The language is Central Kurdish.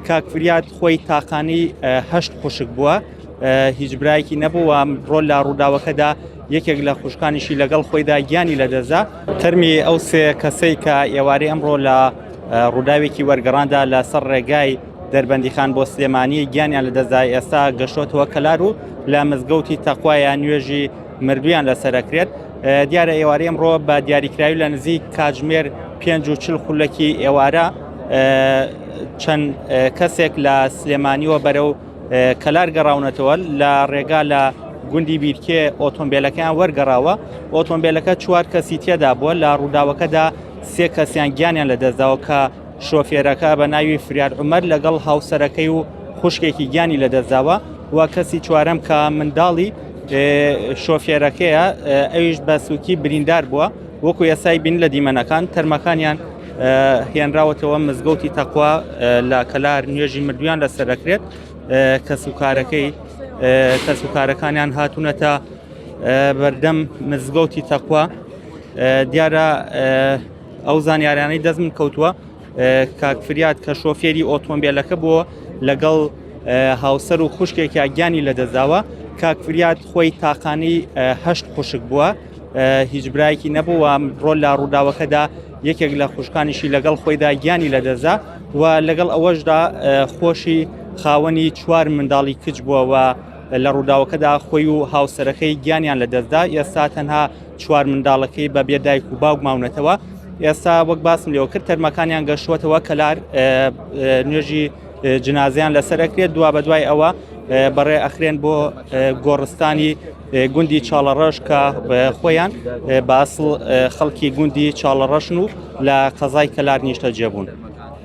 کاکفریات خۆی تاقانی هەشت خوشک بووە، هیچ برایەکی نەبووە ڕۆل لە ڕووداوەکەدا یەکێک لە خوشکانیشی لەگەڵ خۆیدا گیانی لەدەزا. تەرمی ئەو سێ کەسەی کە ئێوارەی ئەمڕۆ لە ڕووداوێکی وەرگەڕاندا لەسەر ڕێگای دەربەندیخان بۆ سلێمانی گیانیان لەدەزا ئێستا گەشتۆتەوە کەلار و لە مزگەوتی تەقوایە نوێژی مردویان لەسەرەکرێت. دیارە ئێوارەی ئەمڕۆ بە دیاریکراوی لە نزیک کاتژمێر 45 خولەکی ئێوارە چەند کەسێک لە سلێمانیەوە بەرەو کەلار گەڕاونەتەوە لە ڕێگا لە گوندی بیرکێ ئۆتۆمبیلەکەیان وەرگەڕاوە. ئۆتۆمبیلەکە 4 کەسی تێدا بووە، لە ڕووداوەکەدا 3 کەسیان گیانیان لەدەستداوە کە شۆفێرەکە بە ناوی فریار عومەر لەگەڵ هاوسەرەکەی و خوشکێکی گیانی لەدەستداوە و کەسی چوارەم کە منداڵی شۆفێرەکەیە ئەویش بە سووکی بریندار بووە. وەکو یاسای بین لە دیمەنەکان تەرمەکانیان هێنراوەتەوە مزگەوتی تەقوا لە کەلار نوێژی مردویان لەسەرەکرێت. کەسوکارەکانیان هاتوونەتە بەردەم مزگەوتی تەقوا. دیارە ئەو زانیاریانەی دەست من کەوتووە کاکفریات کە شۆفێری ئۆتۆمبیلەکە بووە لەگەڵ هاوسەر و خوشکێکی گیانی لەدەستداوە. کاکفریات خۆی تاقانی هەشت خوشک بووە، هیچ برایەکی نەبووە ڕۆل لە ڕووداوەکەدا یەکێک لە خوشکانیشی لەگەڵ خۆیدا گیانی لەدەزا و لەگەڵ ئەوەشدا خۆشی خاوەنی 4 منداڵی کچ بووە و لە ڕووداوەکەدا خۆی و هاوسەرەکەی گیانیان لەدەستدا. ئێستا تەنها 4 منداڵەکەی بە بێدایک و باوک ماونەتەوە. ئێستا وەک باسم لێوە کرد تەرمەکانیان گەشتوەتەوە کەلار نوێژی جنازیان لەسەرەکرێت. دوا بە دوای ئەوە بەڕێ ئەخرێن بۆ گۆڕستانی گوندی چاڵەڕەش کە خۆیان بە ئەسڵ خەڵکی گوندی چاڵەڕەشن و لە قەزای کەلار نیشتە جێبوون.